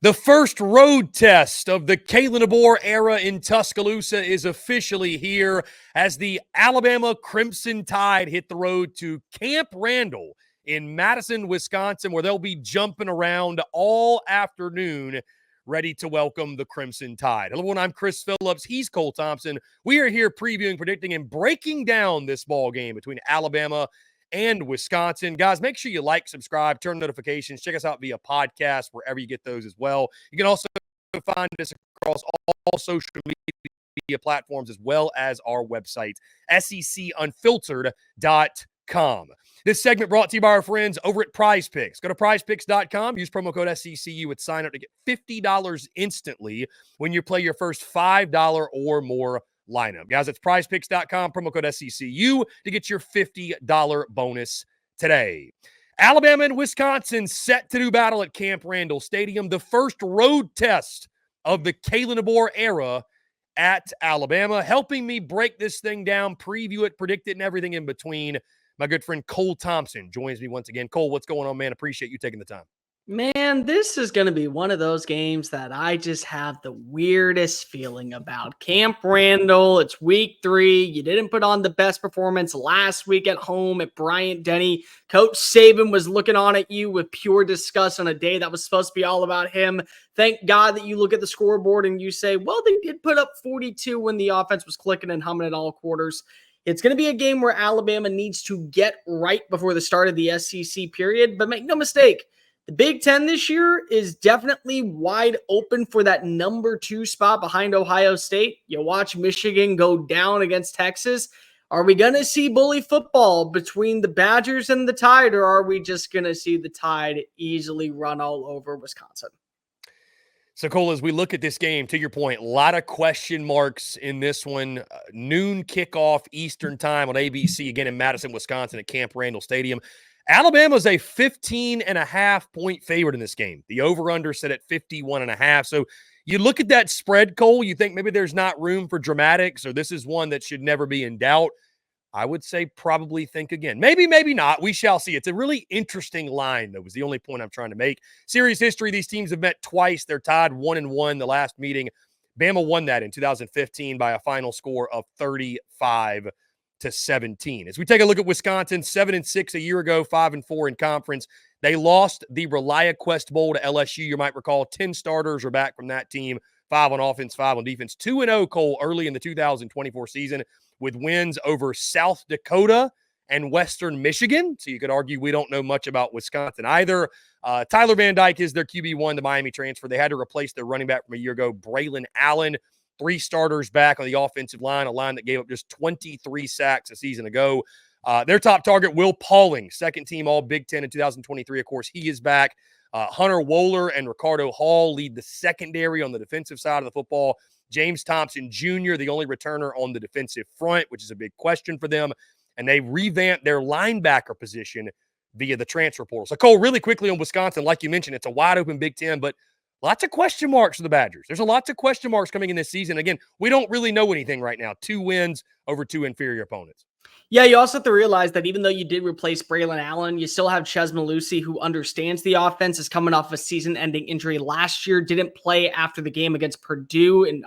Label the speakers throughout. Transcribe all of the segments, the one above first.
Speaker 1: The first road test of the Kalen DeBoer era in Tuscaloosa is officially here as the Alabama Crimson Tide hit the road to Camp Randall in Madison, Wisconsin, where they'll be jumping around all afternoon, ready to welcome the Crimson Tide. Hello, everyone. I'm Chris Phillips. He's Cole Thompson. We are here previewing, predicting, and breaking down this ball game between Alabama and Wisconsin. Guys, make sure you like, subscribe, turn notifications. Check us out via podcast, wherever you get those as well. You can also find us across all social media platforms as well as our website, SECUnfiltered.com. This segment brought to you by our friends over at Prize Picks. Go to prizepicks.com, use promo code SECU at sign up to get $50 instantly when you play your first $5 or more lineup. Guys, it's prizepicks.com, promo code SECU to get your $50 bonus today. Alabama and Wisconsin set to do battle at Camp Randall Stadium, the first road test of the Kalen DeBoer era at Alabama. Helping me break this thing down, preview it, predict it, and everything in between, my good friend Cole Thompson joins me once again. Cole, what's going on, man? Appreciate you taking the time.
Speaker 2: Man, this is going to be one of those games that I just have the weirdest feeling about. Camp Randall, it's week 3. You didn't put on the best performance last week at home at Bryant-Denny. Coach Saban was looking on at you with pure disgust on a day that was supposed to be all about him. Thank God that you look at the scoreboard and you say, well, they did put up 42 when the offense was clicking and humming at all quarters. It's going to be a game where Alabama needs to get right before the start of the SEC period, but make no mistake, the Big Ten this year is definitely wide open for that number 2 spot behind Ohio State. You watch Michigan go down against Texas. Are we going to see bully football between the Badgers and the Tide, or are we just going to see the Tide easily run all over Wisconsin?
Speaker 1: So, Cole, as we look at this game, to your point, a lot of question marks in this one. Noon kickoff Eastern time on ABC, again in Madison, Wisconsin at Camp Randall Stadium. Alabama's a 15.5-point favorite in this game. The over-under set at 51.5. So you look at that spread, Cole, you think maybe there's not room for dramatics, or this is one that should never be in doubt. I would say probably think again. Maybe, maybe not. We shall see. It's a really interesting line, though, was the only point I'm trying to make. Series history, these teams have met twice. They're tied 1-1 the last meeting. Bama won that in 2015 by a final score of 35-17. As we take a look at Wisconsin, 7-6 a year ago, 5-4 in conference. They lost the ReliaQuest Bowl to LSU. You might recall 10 starters are back from that team, 5 on offense, 5 on defense. 2-0, Cole, early in the 2024 season with wins over South Dakota and Western Michigan. So you could argue we don't know much about Wisconsin either. Tyler Van Dyke is their QB1, the Miami transfer. They had to replace their running back from a year ago, Braylon Allen. 3 starters back on the offensive line, a line that gave up just 23 sacks a season ago. Their top target, Will Pauling, second team All Big Ten in 2023. Of course, he is back. Hunter Wohler and Ricardo Hall lead the secondary on the defensive side of the football. James Thompson Jr., the only returner on the defensive front, which is a big question for them. And they revamped their linebacker position via the transfer portal. So, Cole, really quickly on Wisconsin, like you mentioned, it's a wide-open Big Ten, but lots of question marks for the Badgers. There's a lots of question marks coming in this season. Again, we don't really know anything right now. 2 wins over 2 inferior opponents.
Speaker 2: Yeah, you also have to realize that even though you did replace Braylon Allen, you still have Ches Malusi, who understands the offense, is coming off a season-ending injury last year, didn't play after the game against Purdue in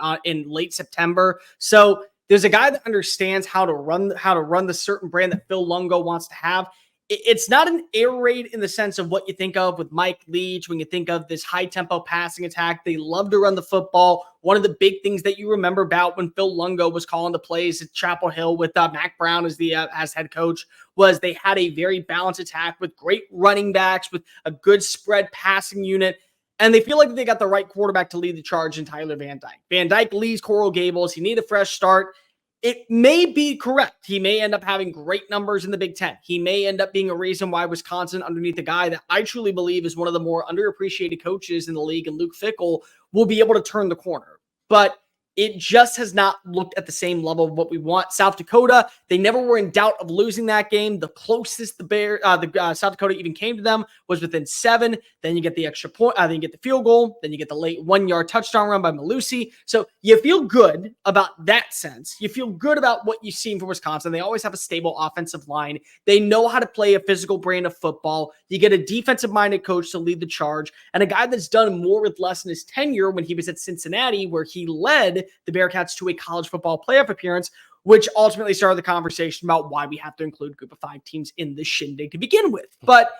Speaker 2: late September. So there's a guy that understands how to run the certain brand that Phil Longo wants to have. It's not an air raid in the sense of what you think of with Mike Leach when you think of this high-tempo passing attack. They love to run the football. One of the big things that you remember about when Phil Longo was calling the plays at Chapel Hill with Mac Brown as head coach was they had a very balanced attack with great running backs, with a good spread passing unit. And they feel like they got the right quarterback to lead the charge in Tyler Van Dyke. Van Dyke leaves Coral Gables. He needs a fresh start. It may be correct. He may end up having great numbers in the Big Ten. He may end up being a reason why Wisconsin, underneath a guy that I truly believe is one of the more underappreciated coaches in the league, and Luke Fickell, will be able to turn the corner. But It just has not looked at the same level of what we want. South Dakota, they never were in doubt of losing that game. The closest South Dakota even came to them was within 7. Then you get the extra point, then you get the field goal, then you get the late 1-yard touchdown run by Malusi. So you feel good about that sense. You feel good about what you've seen from Wisconsin. They always have a stable offensive line. They know how to play a physical brand of football. You get a defensive-minded coach to lead the charge, and a guy that's done more with less in his tenure when he was at Cincinnati, where he led the Bearcats to a college football playoff appearance, which ultimately started the conversation about why we have to include group of 5 teams in this shindig to begin with. But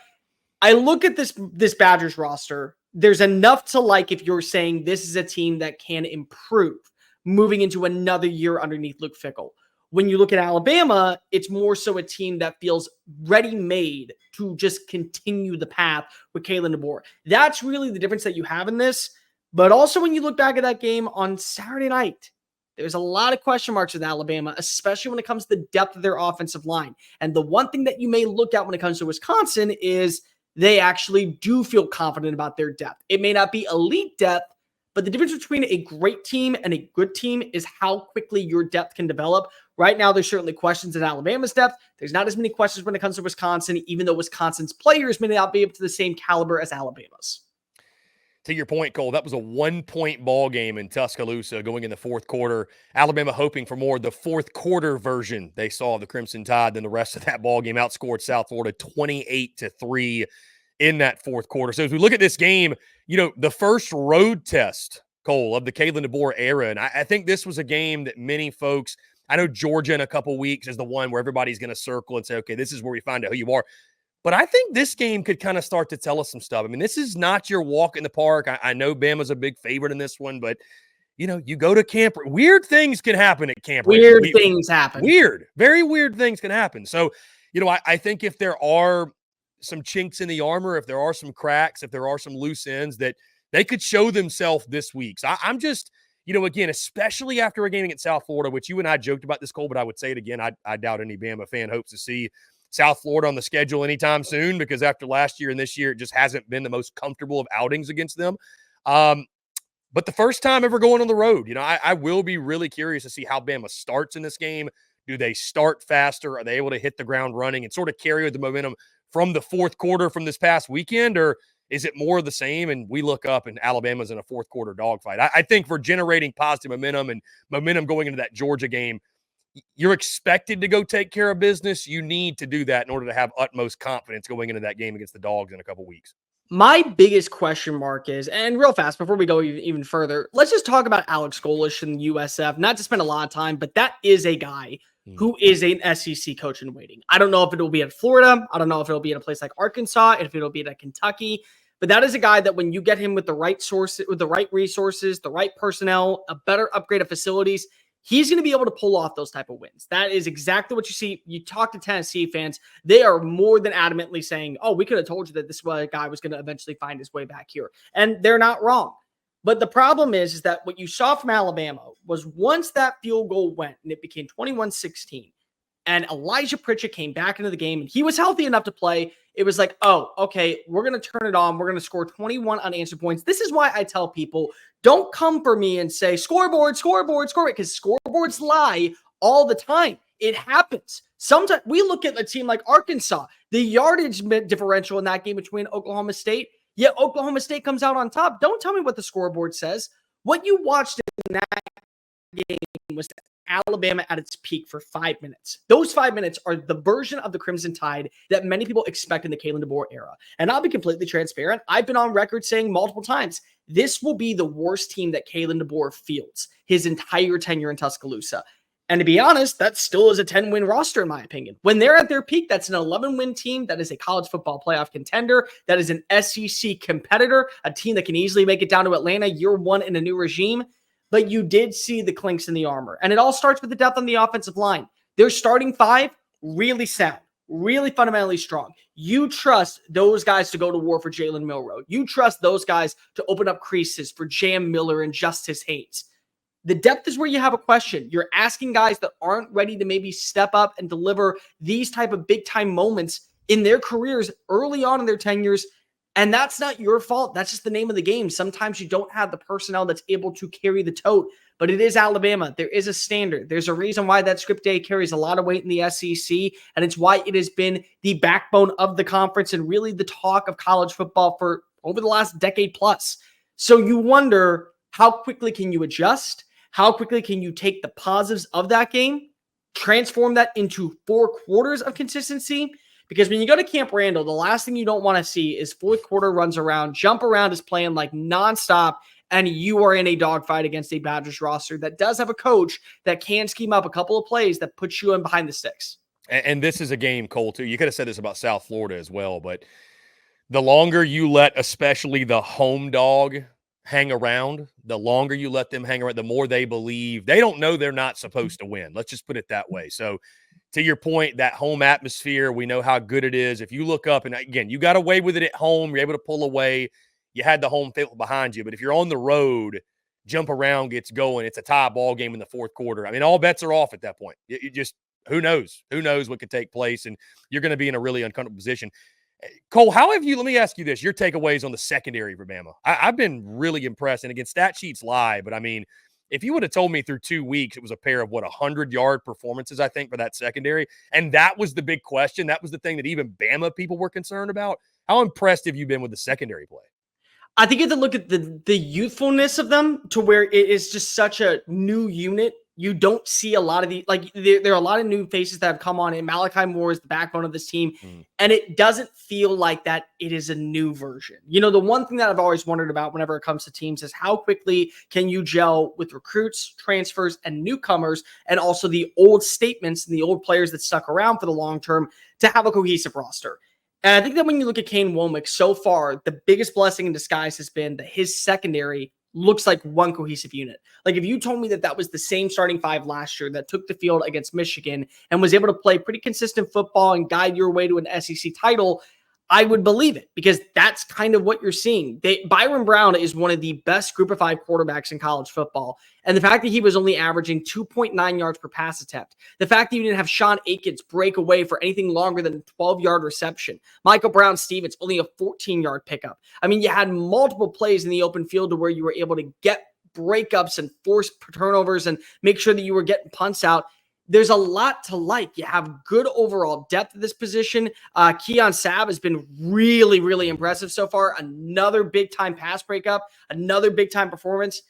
Speaker 2: I look at this Badgers roster. There's enough to like if you're saying this is a team that can improve moving into another year underneath Luke Fickell. When you look at Alabama, it's more so a team that feels ready-made to just continue the path with Kalen DeBoer. That's really the difference that you have in this. But also when you look back at that game on Saturday night, there's a lot of question marks with Alabama, especially when it comes to the depth of their offensive line. And the one thing that you may look at when it comes to Wisconsin is they actually do feel confident about their depth. It may not be elite depth, but the difference between a great team and a good team is how quickly your depth can develop. Right now, there's certainly questions at Alabama's depth. There's not as many questions when it comes to Wisconsin, even though Wisconsin's players may not be up to the same caliber as Alabama's.
Speaker 1: To your point, Cole, that was a 1-point ball game in Tuscaloosa going in the fourth quarter. Alabama hoping for more. The fourth quarter version they saw of the Crimson Tide than the rest of that ball game. Outscored South Florida 28-3 in that fourth quarter. So as we look at this game, the first road test, Cole, of the Kalen DeBoer era, and I think this was a game that many folks, I know Georgia in a couple weeks is the one where everybody's going to circle and say, okay, this is where we find out who you are. But I think this game could kind of start to tell us some stuff. I mean, this is not your walk in the park. I know Bama's a big favorite in this one, but, you go to camp. Weird things can happen at camp.
Speaker 2: Weird things happen.
Speaker 1: Very weird things can happen. So, I think if there are some chinks in the armor, if there are some cracks, if there are some loose ends, that they could show themselves this week. So I'm just, again, especially after a game against South Florida, which you and I joked about this, Cole, but I would say it again. I doubt any Bama fan hopes to see South Florida on the schedule anytime soon, because after last year and this year, it just hasn't been the most comfortable of outings against them. But the first time ever going on the road, I will be really curious to see how Bama starts in this game. Do they start faster? Are they able to hit the ground running and sort of carry the momentum from the fourth quarter from this past weekend? Or is it more of the same? And we look up and Alabama's in a fourth quarter dogfight. I think for generating positive momentum and momentum going into that Georgia game, you're expected to go take care of business. You need to do that in order to have utmost confidence going into that game against the Dogs in a couple weeks.
Speaker 2: My biggest question mark is, and real fast, before we go even further, let's just talk about Alex Golesh in the USF. Not to spend a lot of time, but that is a guy who is an SEC coach in waiting. I don't know if it will be at Florida. I don't know if it'll be at a place like Arkansas, if it'll be at Kentucky. But that is a guy that when you get him with the right sources, with the right resources, the right personnel, a better upgrade of facilities, he's going to be able to pull off those type of wins. That is exactly what you see. You talk to Tennessee fans, they are more than adamantly saying, oh, we could have told you that this guy was going to eventually find his way back here. And they're not wrong. But the problem is that what you saw from Alabama was once that field goal went and it became 21-16, and Elijah Pritchett came back into the game and he was healthy enough to play, it was like, oh, okay, we're going to turn it on. We're going to score 21 unanswered points. This is why I tell people, don't come for me and say scoreboard, because scoreboards lie all the time. It happens. Sometimes we look at a team like Arkansas, the yardage differential in that game between Oklahoma State, yet Oklahoma State comes out on top. Don't tell me what the scoreboard says. What you watched in that game was Alabama at its peak for 5 minutes. Those 5 minutes are the version of the Crimson Tide that many people expect in the Kalen DeBoer era. And I'll be completely transparent. I've been on record saying multiple times, this will be the worst team that Kalen DeBoer fields his entire tenure in Tuscaloosa. And to be honest, that still is a 10-win roster, in my opinion. When they're at their peak, that's an 11-win team. That is a college football playoff contender. That is an SEC competitor, a team that can easily make it down to Atlanta year one in a new regime. But you did see the clinks in the armor. And it all starts with the depth on the offensive line. Their starting 5, really sound, really fundamentally strong. You trust those guys to go to war for Jalen Milroe. You trust those guys to open up creases for Jam Miller and Justice Haynes. The depth is where you have a question. You're asking guys that aren't ready to maybe step up and deliver these type of big-time moments in their careers early on in their tenures. And that's not your fault. That's just the name of the game. Sometimes you don't have the personnel that's able to carry the tote. but it is Alabama. There is a standard. There's a reason why that script day carries a lot of weight in the SEC, and it's why it has been the backbone of the conference and really the talk of college football for over the last decade plus. So you wonder, how quickly can you adjust? How quickly can you take the positives of that game, transform that into 4 quarters of consistency? Because when you go to Camp Randall, the last thing you don't want to see is fourth quarter runs around, jump around is playing like nonstop, and you are in a dogfight against a Badgers roster that does have a coach that can scheme up a couple of plays that puts you in behind the sticks.
Speaker 1: And this is a game, Cole, too. You could have said this about South Florida as well, but the longer you let especially the home dog hang around, the longer you let them hang around, the more they believe. They don't know they're not supposed to win. Let's just put it that way. So to your point, that home atmosphere, we know how good it is. If you look up, and again, you got away with it at home, you're able to pull away. You had the home field behind you. But if you're on the road, jump around gets going. It's a tie ball game in the fourth quarter. I mean, all bets are off at that point. You just, who knows? Who knows what could take place? And you're going to be in a really uncomfortable position. Cole, how have you, let me ask you this, your takeaways on the secondary for Bama? I've been really impressed. And again, stat sheets lie, but I mean, if you would have told me through 2 weeks, it was a pair of 100-yard performances, I think, for that secondary. And that was the big question. That was the thing that even Bama people were concerned about. How impressed have you been with the secondary play?
Speaker 2: I think you have to look at the youthfulness of them to where it is just such a new unit. You don't see a lot of the, like, there are a lot of new faces that have come on in. Malachi Moore is the backbone of this team, and it doesn't feel like that it is a new version. You know, the one thing that I've always wondered about whenever it comes to teams is how quickly can you gel with recruits, transfers, and newcomers, and also the old statements and the old players that stuck around for the long term to have a cohesive roster. And I think that when you look at Kane Womack so far, the biggest blessing in disguise has been that his secondary looks like one cohesive unit. Like if you told me that that was the same starting 5 last year that took the field against Michigan and was able to play pretty consistent football and guide your way to an SEC title, I would believe it, because that's kind of what you're seeing. Byron Brown is one of the best group of 5 quarterbacks in college football. And the fact that he was only averaging 2.9 yards per pass attempt, the fact that you didn't have Sean Aikens break away for anything longer than a 12-yard reception, Michael Brown-Stevens only a 14-yard pickup. I mean, you had multiple plays in the open field to where you were able to get breakups and force turnovers and make sure that you were getting punts out. There's a lot to like. You have good overall depth at this position. Keon Sabb has been really, really impressive so far. Another big-time pass breakup, another big-time performance.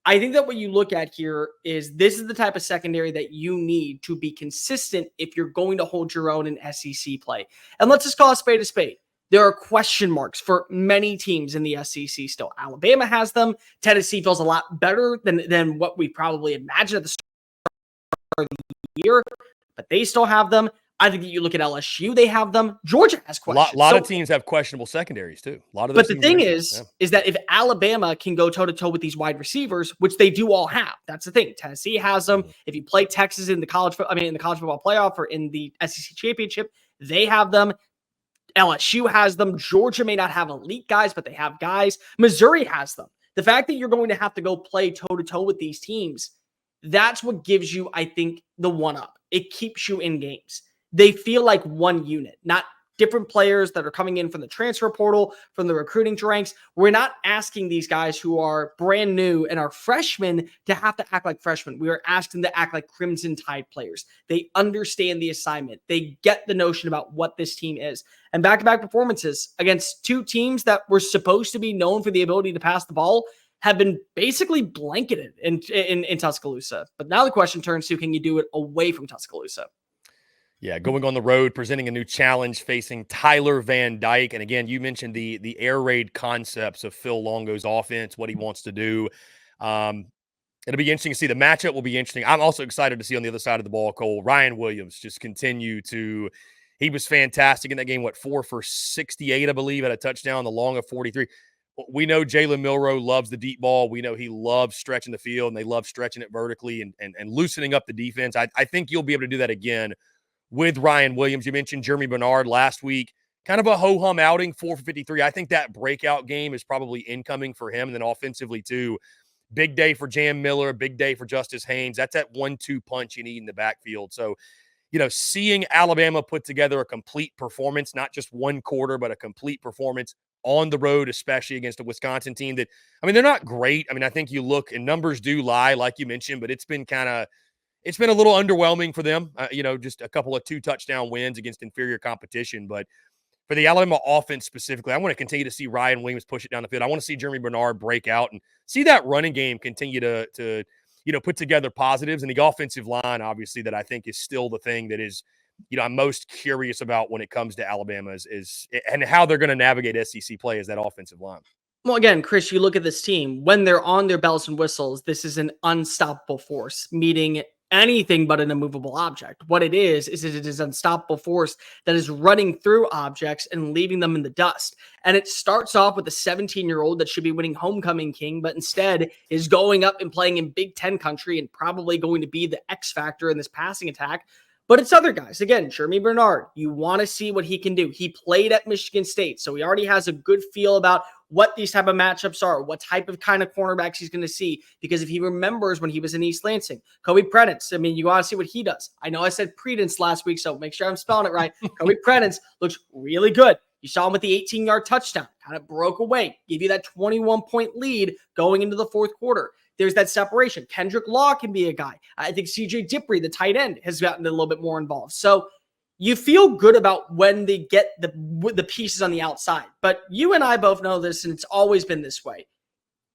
Speaker 2: I think that what you look at here is this is the type of secondary that you need to be consistent if you're going to hold your own in SEC play. And let's just call a spade a spade. There are question marks for many teams in the SEC still. Alabama has them. Tennessee feels a lot better than what we probably imagined at the start of the year, but they still have them. I think that you look at LSU, they have them. Georgia has questions.
Speaker 1: A lot of teams have questionable secondaries too. A lot of those.
Speaker 2: But the thing is that if Alabama can go toe-to-toe with these wide receivers, which they do all have, that's the thing. Tennessee has them. If you play Texas in the college football playoff or in the SEC championship, they have them. LSU has them. Georgia may not have elite guys, but they have guys. Missouri has them. The fact that you're going to have to go play toe-to-toe with these teams, that's what gives you, I think, the one-up. It keeps you in games. They feel like one unit, not different players that are coming in from the transfer portal, from the recruiting ranks. We're not asking these guys who are brand new and are freshmen to have to act like freshmen. We are asking them to act like Crimson Tide players. They understand the assignment. They get the notion about what this team is. And back-to-back performances against 2 teams that were supposed to be known for the ability to pass the ball have been basically blanketed in Tuscaloosa. But now the question turns to, can you do it away from Tuscaloosa?
Speaker 1: Yeah, going on the road, presenting a new challenge, facing Tyler Van Dyke. And again, you mentioned the air raid concepts of Phil Longo's offense, what he wants to do. It'll be interesting to see. The matchup will be interesting. I'm also excited to see on the other side of the ball, Cole, Ryan Williams just continue to – he was fantastic in that game, 4 for 68, I believe, at a touchdown, the long of 43. We know Jalen Milroe loves the deep ball. We know he loves stretching the field, and they love stretching it vertically and loosening up the defense. I think you'll be able to do that again with Ryan Williams. You mentioned Jeremy Bernard last week. Kind of a ho-hum outing, 4 for 53. I think that breakout game is probably incoming for him. And then offensively, too, big day for Jam Miller, big day for Justice Haynes. That's that 1-2 punch you need in the backfield. So, seeing Alabama put together a complete performance, not just one quarter, but a complete performance on the road, especially against a Wisconsin team that, I mean, they're not great. I mean, I think you look and numbers do lie, like you mentioned, but it's been a little underwhelming for them. Just a couple of 2-touchdown wins against inferior competition. But for the Alabama offense specifically, I want to continue to see Ryan Williams push it down the field. I want to see Jeremy Bernard break out and see that running game continue to put together positives. And the offensive line, obviously, that I think is still the thing that is, I'm most curious about when it comes to Alabama is and how they're going to navigate SEC play is that offensive line.
Speaker 2: Well, again, Chris, you look at this team, when they're on their bells and whistles, this is an unstoppable force, meaning anything but an immovable object. What it is it is an unstoppable force that is running through objects and leaving them in the dust. And it starts off with a 17-year-old that should be winning homecoming king, but instead is going up and playing in Big Ten country and probably going to be the X factor in this passing attack. But it's other guys. Again, Jeremy Bernard, you want to see what he can do. He played at Michigan State, so he already has a good feel about what these type of matchups are, what type of kind of cornerbacks he's going to see. Because if he remembers when he was in East Lansing, Kobe Prentice, I mean, you want to see what he does. I know I said Predence last week, so make sure I'm spelling it right. Kobe Prentice looks really good. You saw him with the 18-yard touchdown, kind of broke away, gave you that 21-point lead going into the fourth quarter. There's that separation. Kendrick Law can be a guy. I think CJ Dippre, the tight end, has gotten a little bit more involved. So you feel good about when they get the pieces on the outside. But you and I both know this, and it's always been this way.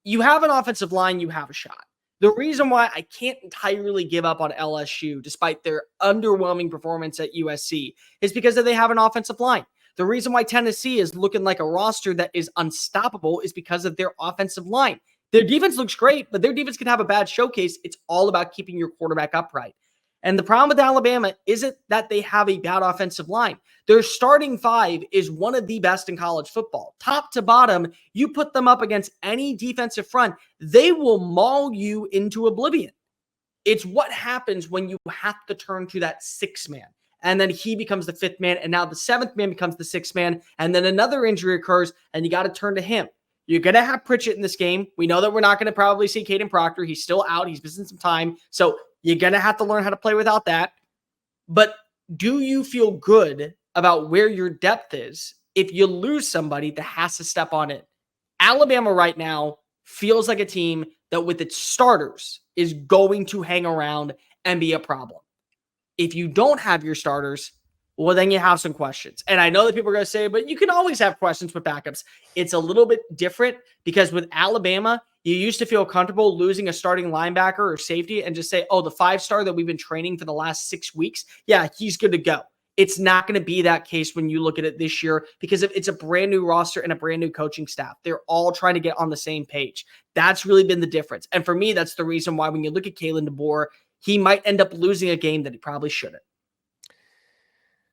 Speaker 2: You have an offensive line, you have a shot. The reason why I can't entirely give up on LSU, despite their underwhelming performance at USC, is because they have an offensive line. The reason why Tennessee is looking like a roster that is unstoppable is because of their offensive line. Their defense looks great, but their defense can have a bad showcase. It's all about keeping your quarterback upright. And the problem with Alabama isn't that they have a bad offensive line. Their starting five is one of the best in college football. Top to bottom, you put them up against any defensive front, they will maul you into oblivion. It's what happens when you have to turn to that sixth man. And then he becomes the fifth man, and now the seventh man becomes the sixth man, and then another injury occurs, and you got to turn to him. You're going to have Pritchett in this game. We know that we're not going to probably see Caden Proctor. He's still out. He's missing some time. So you're going to have to learn how to play without that. But do you feel good about where your depth is if you lose somebody that has to step on it? Alabama right now feels like a team that with its starters is going to hang around and be a problem. If you don't have your starters, well, then you have some questions. And I know that people are going to say, but you can always have questions with backups. It's a little bit different because with Alabama, you used to feel comfortable losing a starting linebacker or safety and just say, oh, the 5-star that we've been training for the last 6 weeks, yeah, he's good to go. It's not going to be that case when you look at it this year because it's a brand new roster and a brand new coaching staff. They're all trying to get on the same page. That's really been the difference. And for me, that's the reason why when you look at Kalen DeBoer, he might end up losing a game that he probably shouldn't.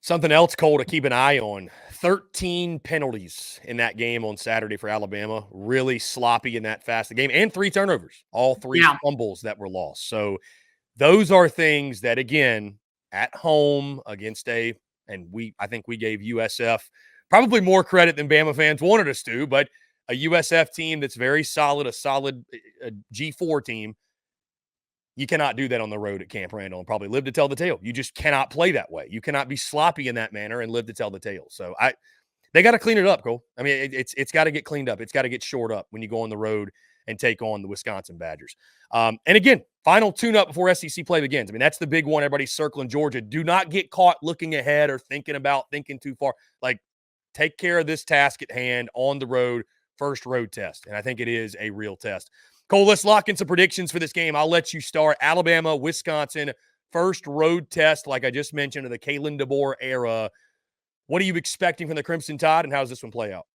Speaker 1: Something else, Cole, to keep an eye on. 13 penalties in that game on Saturday for Alabama. Really sloppy in that fast game. And 3 turnovers. All 3 fumbles that were lost. So those are things that, again, at home against I think we gave USF probably more credit than Bama fans wanted us to, but a USF team that's very solid, a solid G4 team. You cannot do that on the road at Camp Randall and probably live to tell the tale. You just cannot play that way. You cannot be sloppy in that manner and live to tell the tale. So they got to clean it up, Cole. I mean, it's got to get cleaned up. It's got to get shored up when you go on the road and take on the Wisconsin Badgers. And again, final tune-up before SEC play begins. I mean, that's the big one. Everybody's circling Georgia. Do not get caught looking ahead or thinking too far. Like, take care of this task at hand on the road, first road test. And I think it is a real test. Cole, let's lock in some predictions for this game. I'll let you start. Alabama, Wisconsin, first road test, like I just mentioned, of the Kalen DeBoer era. What are you expecting from the Crimson Tide, and how does this one play out?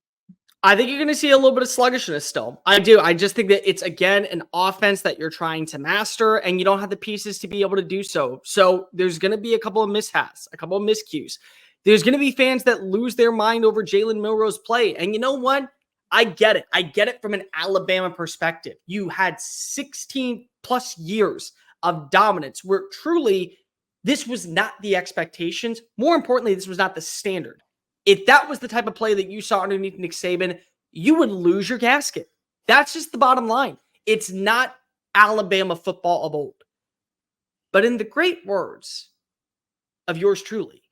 Speaker 2: I think you're going to see a little bit of sluggishness still. I do. I just think that it's, again, an offense that you're trying to master, and you don't have the pieces to be able to do so. So there's going to be a couple of mishaps, a couple of miscues. There's going to be fans that lose their mind over Jalen Milroe's play. And you know what? I get it. I get it from an Alabama perspective. You had 16 plus years of dominance where truly this was not the expectations. More importantly, this was not the standard. If that was the type of play that you saw underneath Nick Saban, you would lose your gasket. That's just the bottom line. It's not Alabama football of old. But in the great words of yours truly,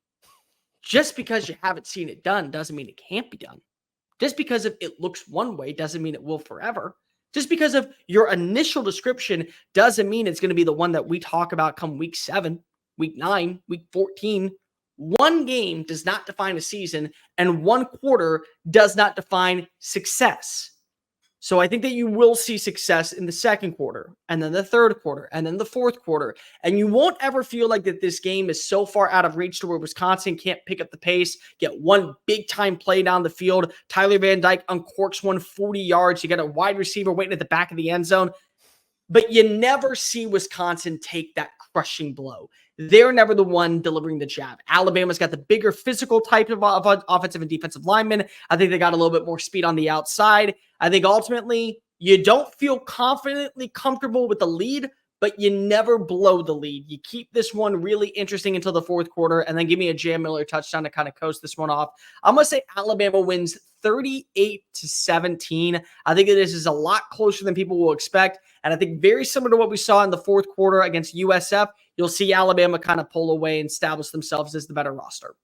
Speaker 2: just because you haven't seen it done doesn't mean it can't be done. Just because of it looks one way doesn't mean it will forever. Just because of your initial description doesn't mean it's going to be the one that we talk about come week 7, week 9, week 14. One game does not define a season, and one quarter does not define success. So I think that you will see success in the second quarter, and then the third quarter, and then the fourth quarter. And you won't ever feel like that this game is so far out of reach to where Wisconsin can't pick up the pace, get one big-time play down the field. Tyler Van Dyke uncorks 140 yards. You get a wide receiver waiting at the back of the end zone. But you never see Wisconsin take that crushing blow. They're never the one delivering the jab. Alabama's got the bigger physical type of offensive and defensive linemen. I think they got a little bit more speed on the outside. I think ultimately you don't feel confidently comfortable with the lead, but you never blow the lead. You keep this one really interesting until the fourth quarter, and then give me a Jam Miller touchdown to kind of coast this one off. I'm going to say Alabama wins 38-17. I think this is a lot closer than people will expect. And I think very similar to what we saw in the fourth quarter against USF, you'll see Alabama kind of pull away and establish themselves as the better roster.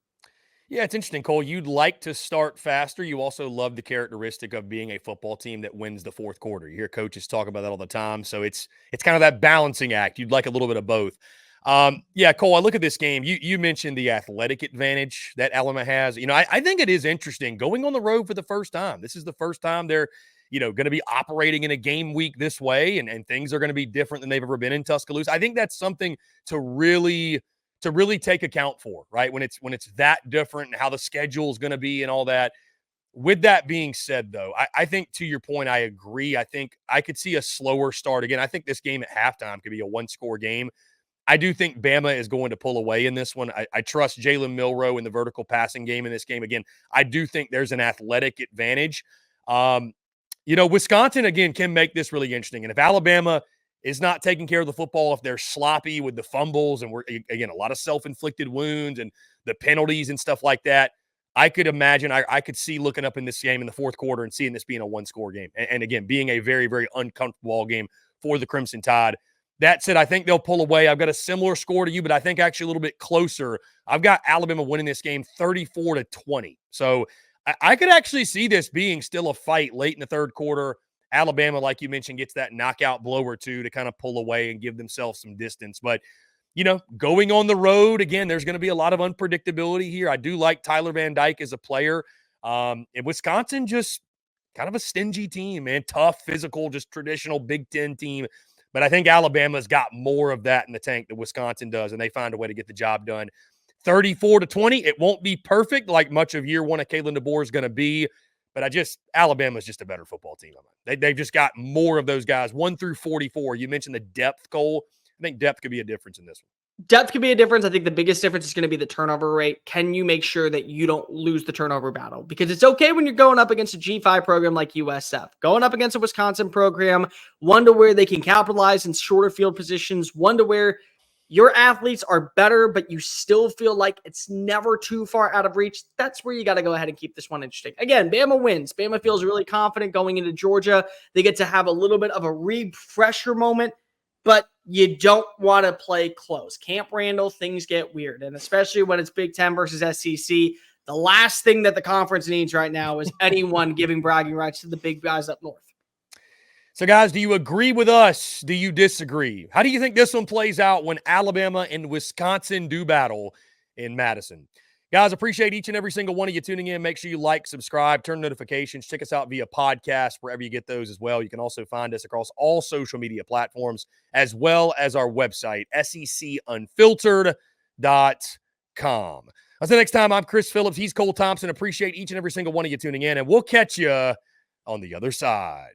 Speaker 1: Yeah, it's interesting, Cole. You'd like to start faster. You also love the characteristic of being a football team that wins the fourth quarter. You hear coaches talk about that all the time. So it's kind of that balancing act. You'd like a little bit of both. Yeah, Cole, I look at this game. You mentioned the athletic advantage that Alabama has. I think it is interesting going on the road for the first time. This is the first time they're, going to be operating in a game week this way, and things are going to be different than they've ever been in Tuscaloosa. I think that's something to really take account for, right? When it's that different and how the schedule is going to be and all that. With that being said, though, I think to your point, I agree. I think I could see a slower start again. I think this game at halftime could be a one-score game. I do think Bama is going to pull away in this one. I trust Jalen Milroe in the vertical passing game in this game. Again, I do think there's an athletic advantage. Wisconsin, again, can make this really interesting. And if Alabama is not taking care of the football, if they're sloppy with the fumbles and a lot of self-inflicted wounds and the penalties and stuff like that, I could imagine, I could see looking up in this game in the fourth quarter and seeing this being a one-score game. And again, being a very, very uncomfortable game for the Crimson Tide. That said, I think they'll pull away. I've got a similar score to you, but I think actually a little bit closer. I've got Alabama winning this game 34-20. So I could actually see this being still a fight late in the third quarter. Alabama, like you mentioned, gets that knockout blow or two to kind of pull away and give themselves some distance. But, going on the road, again, there's going to be a lot of unpredictability here. I do like Tyler Van Dyke as a player. And Wisconsin, just kind of a stingy team, man. Tough, physical, just traditional Big Ten team. But I think Alabama's got more of that in the tank than Wisconsin does, and they find a way to get the job done. 34-20, it won't be perfect like much of year one of Kalen DeBoer is going to be, but Alabama's just a better football team. They've just got more of those guys, 1 through 44. You mentioned the depth, Cole. I think depth could be a difference in this one.
Speaker 2: Depth could be a difference. I think the biggest difference is going to be the turnover rate. Can you make sure that you don't lose the turnover battle? Because it's okay when you're going up against a G5 program like USF, going up against a Wisconsin program, one to where they can capitalize in shorter field positions, one to where your athletes are better, but you still feel like it's never too far out of reach. That's where you got to go ahead and keep this one interesting. Again, Bama wins. Bama feels really confident going into Georgia. They get to have a little bit of a refresher moment, but you don't want to play close. Camp Randall, things get weird. And especially when it's Big Ten versus SEC, the last thing that the conference needs right now is anyone giving bragging rights to the big guys up north.
Speaker 1: So, guys, do you agree with us? Do you disagree? How do you think this one plays out when Alabama and Wisconsin do battle in Madison? Guys, appreciate each and every single one of you tuning in. Make sure you like, subscribe, turn notifications. Check us out via podcast, wherever you get those as well. You can also find us across all social media platforms, as well as our website, SECUnfiltered.com. Until next time, I'm Chris Phillips. He's Cole Thompson. Appreciate each and every single one of you tuning in, and we'll catch you on the other side.